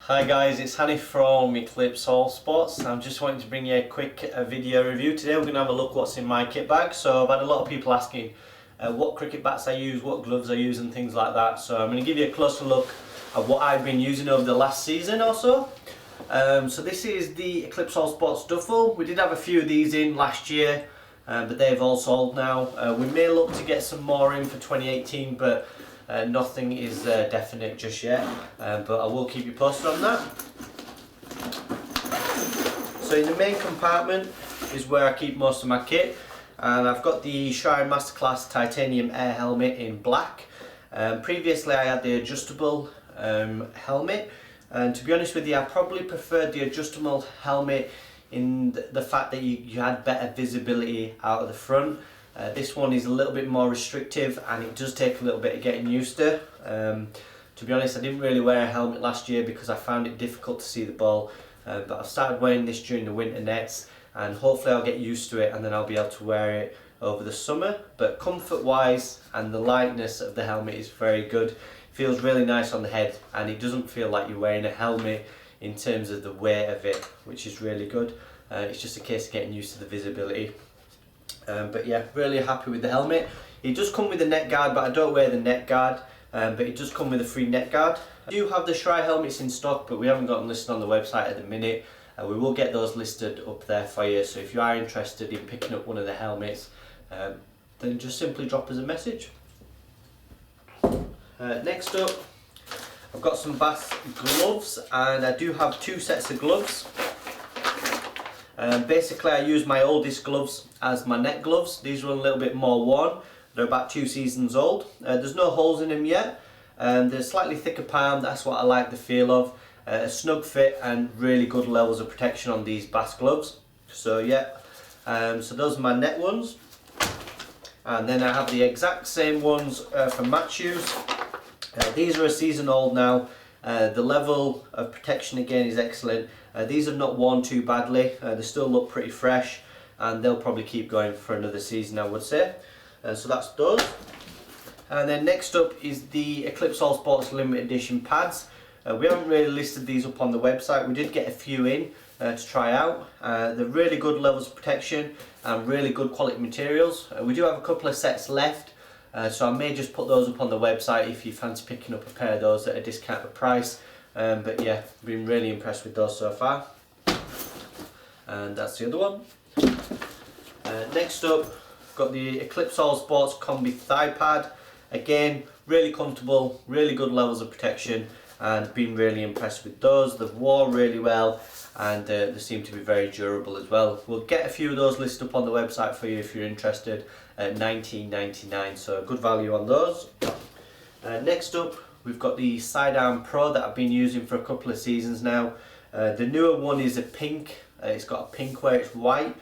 Hi guys, it's Hanif from Eclipse All Sports. I'm just wanting to bring you a quick video review. Today we're going to have a look what's in my kit bag. So I've had a lot of people asking what cricket bats I use, what gloves I use and things like that. So I'm going to give you a closer look at what I've been using over the last season or so. So this is the Eclipse All Sports Duffel. We did have a few of these in last year, but they've all sold now. We may look to get some more in for 2018, but nothing is definite just yet, but I will keep you posted on that. So in the main compartment is where I keep most of my kit, and I've got the Masterclass titanium air helmet in black. Previously I had the adjustable helmet, and to be honest with you, I probably preferred the adjustable helmet in the fact that you had better visibility out of the front. This one is a little bit more restrictive and it does take a little bit of getting used to. To be honest, I didn't really wear a helmet last year because I found it difficult to see the ball, but I've started wearing this during the winter nets and hopefully I'll get used to it and then I'll be able to wear it over the summer. But comfort wise and the lightness of the helmet is very good. It feels really nice on the head and it doesn't feel like you're wearing a helmet in terms of the weight of it, which is really good. It's just a case of getting used to the visibility. But yeah, really happy with the helmet. It does come with a neck guard, but I don't wear the neck guard, but it does come with a free neck guard. I do have the Shry helmets in stock, but we haven't got them listed on the website at the minute. We will get those listed up there for you, so if you are interested in picking up one of the helmets, then just simply drop us a message. Next up, I've got some bass gloves, and I do have two sets of gloves. Basically I use my oldest gloves as my neck gloves. These are a little bit more worn. They're about 2 seasons old. There's no holes in them yet. They're slightly thicker palm, that's what I like the feel of. A snug fit and really good levels of protection on these bass gloves. So yeah, so those are my neck ones. And then I have the exact same ones for match shoes. These are a season old now. The level of protection again is excellent. These have not worn too badly. They still look pretty fresh and they'll probably keep going for another season, I would say. So that's those. And then next up is the Eclipse All Sports limited edition pads. We haven't really listed these up on the website. We did get a few in to try out. They're really good levels of protection and really good quality materials. We do have a couple of sets left. So I may just put those up on the website if you fancy picking up a pair of those at a discounted price. But yeah, been really impressed with those so far. And that's the other one. Next up, got the Eclipse All Sports Combi thigh pad. Again, really comfortable, really good levels of protection, and been really impressed with those. They've worn really well and they seem to be very durable as well. We'll get a few of those listed up on the website for you if you're interested at $19.99, so good value on those. Next up, we've got the Sidearm Pro that I've been using for a couple of seasons now. The newer one is a pink. It's got a pink where it's white.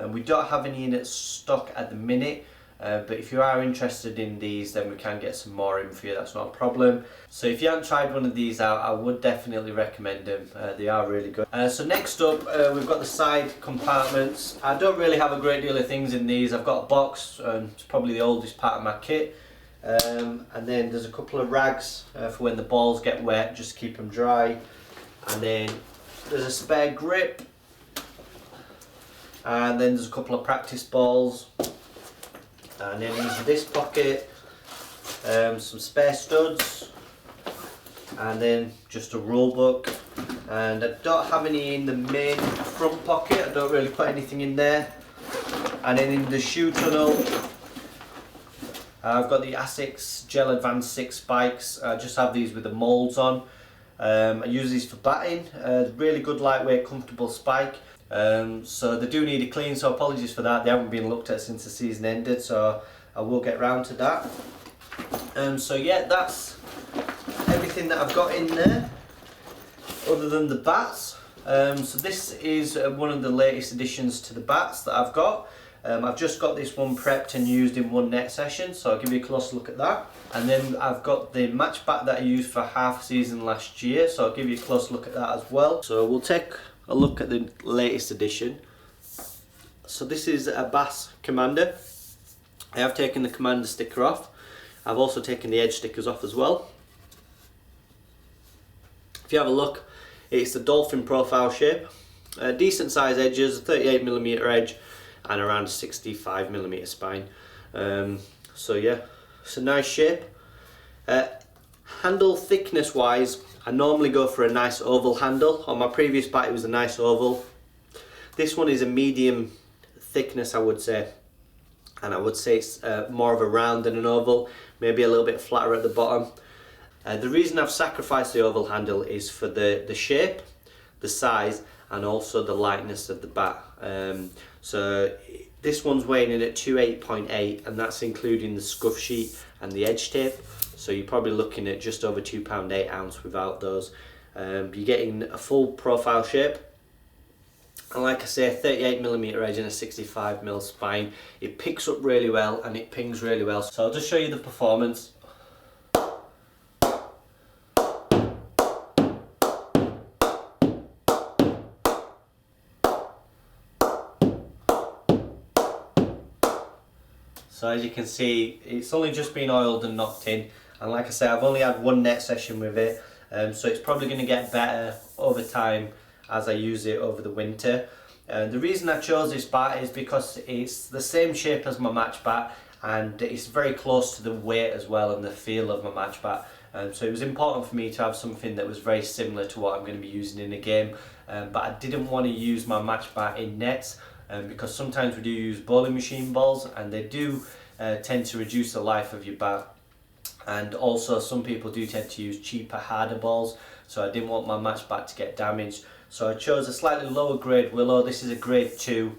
We don't have any in stock at the minute, but if you are interested in these, then we can get some more in for you, that's not a problem. So if you haven't tried one of these out, I would definitely recommend them. They are really good. So next up, we've got the side compartments. I don't really have a great deal of things in these. I've got a box, and it's probably the oldest part of my kit. And then there's a couple of rags for when the balls get wet, just to keep them dry. And then there's a spare grip. And then there's a couple of practice balls. And then into this pocket, some spare studs, and then just a rule book. And I don't have any in the main front pocket, I don't really put anything in there. And then in the shoe tunnel, I've got the Asics Gel Advanced 6 spikes. I just have these with the moulds on. I use these for batting. Really good, lightweight, comfortable spike. So they do need a clean, so apologies for that. They haven't been looked at since the season ended, so I will get round to that. So yeah, that's everything that I've got in there, other than the bats. So this is one of the latest additions to the bats that I've got. I've just got this one prepped and used in one net session, so I'll give you a close look at that. And then I've got the match bat that I used for half season last year, so I'll give you a close look at that as well. So we'll take a look at the latest edition. So this is a Bass Commander. I have taken the Commander sticker off. I've also taken the edge stickers off as well. If you have a look, It's the dolphin profile shape. Decent size edges, 38mm edge and around 65mm spine. So yeah, it's a nice shape. Handle thickness wise, I normally go for a nice oval handle. On my previous bat it was a nice oval. This one is a medium thickness, I would say, and I would say it's more of a round than an oval, maybe a little bit flatter at the bottom. The reason I've sacrificed the oval handle is for the shape, the size, and also the lightness of the bat. So this one's weighing in at 28.8, and that's including the scuff sheet and the edge tape. So you're probably looking at just over 2 pound 8 ounce without those. You're getting a full profile shape. And like I say, 38mm edge and a 65mm spine. It picks up really well and it pings really well. So I'll just show you the performance. So as you can see, it's only just been oiled and knocked in, and like I say, I've only had one net session with it, so it's probably going to get better over time as I use it over the winter. The reason I chose this bat is because it's the same shape as my match bat, and it's very close to the weight as well and the feel of my match bat. So it was important for me to have something that was very similar to what I'm going to be using in a game, but I didn't want to use my match bat in nets. Because sometimes we do use bowling machine balls, and they do tend to reduce the life of your bat, and also some people do tend to use cheaper, harder balls, so I didn't want my match bat to get damaged. So I chose a slightly lower grade willow. This is a grade 2.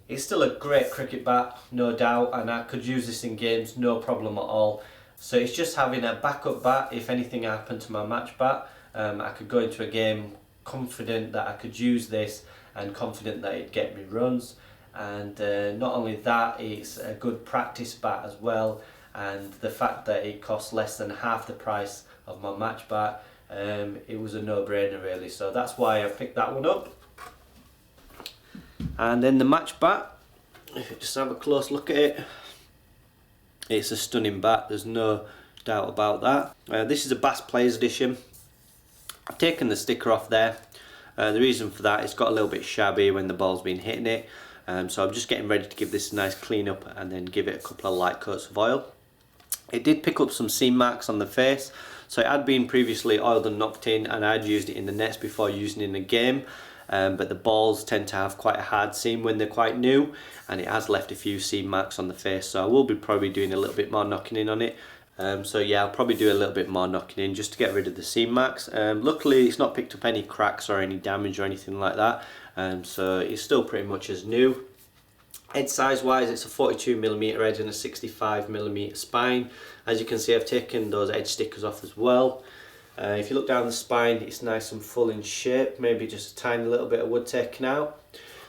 It's still a great cricket bat, no doubt, and I could use this in games no problem at all. So it's just having a backup bat if anything happened to my match bat. I could go into a game confident that I could use this and confident that it'd get me runs. And not only that, it's a good practice bat as well, and the fact that it costs less than half the price of my match bat, it was a no-brainer really. So that's why I picked that one up. And then the match bat, if you just have a close look at it, it's a stunning bat, there's no doubt about that. This is a Bass Players Edition. I've taken the sticker off there. The reason for that, it's got a little bit shabby when the ball's been hitting it, so I'm just getting ready to give this a nice clean up and then give it a couple of light coats of oil. It did pick up some seam marks on the face, so it had been previously oiled and knocked in, and I had used it in the nets before using it in the game, but the balls tend to have quite a hard seam when they're quite new, and it has left a few seam marks on the face, so I will be probably doing a little bit more knocking in on it. So yeah, I'll probably do a little bit more knocking in just to get rid of the seam marks. Luckily it's not picked up any cracks or any damage or anything like that, so it's still pretty much as new. Edge size wise, it's a 42mm edge and a 65mm spine. As you can see, I've taken those edge stickers off as well. If you look down the spine, it's nice and full in shape, maybe just a tiny little bit of wood taken out.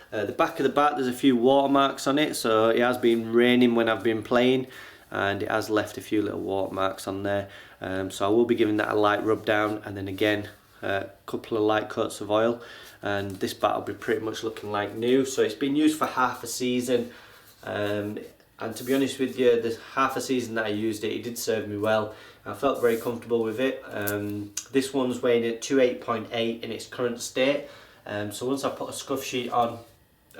The back of the bat, there's a few watermarks on it, so it has been raining when I've been playing, and it has left a few little watermarks on there, so I will be giving that a light rub down, and then again a couple of light coats of oil, and this bat will be pretty much looking like new. So it's been used for half a season, and to be honest with you, the half a season that I used it, it did serve me well. I felt very comfortable with it. This one's weighing at 28.8 in its current state, so once I put a scuff sheet on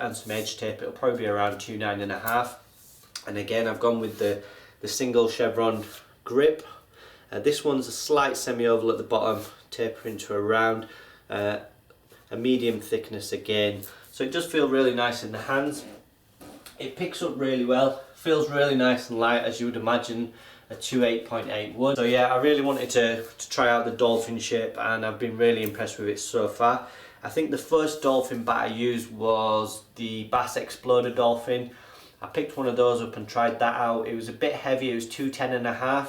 and some edge tape, it'll probably be around 29.5. And again, I've gone with the single chevron grip. This one's a slight semi-oval at the bottom, tapering to a round, a medium thickness again. So it does feel really nice in the hands. It picks up really well, feels really nice and light, as you would imagine a 28.8 would. So yeah, I really wanted to try out the dolphin shape, and I've been really impressed with it so far. I think the first dolphin bat I used was the Bass Exploder Dolphin. I picked one of those up and tried that out. It was a bit heavy, it was 210.5,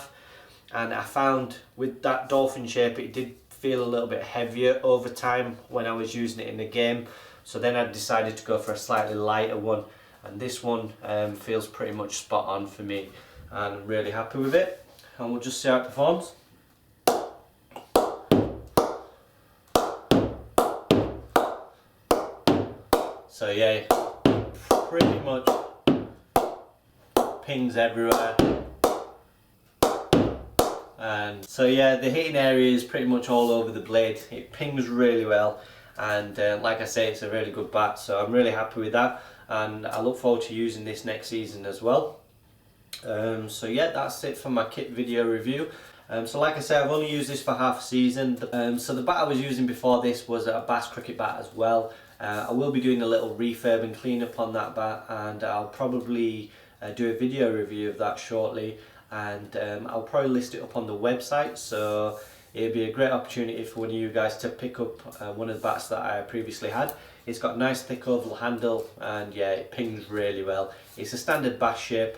and I found with that dolphin shape it did feel a little bit heavier over time when I was using it in the game. So then I decided to go for a slightly lighter one, and this one feels pretty much spot on for me, and I'm really happy with it, and we'll just see how it performs. So yeah, pretty much pings everywhere, And so yeah, the hitting area is pretty much all over the blade. It pings really well, and like I say, it's a really good bat, so I'm really happy with that, and I look forward to using this next season as well. So yeah, that's it for my kit video review. So like I said, I've only used this for half a season. So the bat I was using before this was a Bass cricket bat as well. I will be doing a little refurb and clean up on that bat, and I'll probably do a video review of that shortly, and I'll probably list it up on the website, so it'll be a great opportunity for one of you guys to pick up one of the bats that I previously had. It's got a nice thick oval handle, and yeah, it pings really well. It's a standard bass shape.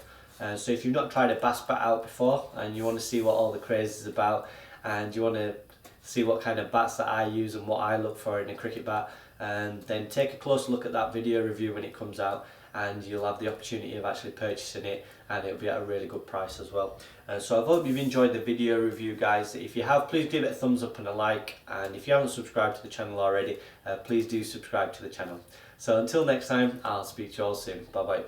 So if you've not tried a bass bat out before and you want to see what all the craze is about, and you want to see what kind of bats that I use and what I look for in a cricket bat, then take a close look at that video review when it comes out, and you'll have the opportunity of actually purchasing it, and it'll be at a really good price as well. So I hope you've enjoyed the video review, guys. If you have, please give it a thumbs up and a like, and if you haven't subscribed to the channel already, please do subscribe to the channel. So until next time, I'll speak to you all soon. Bye bye.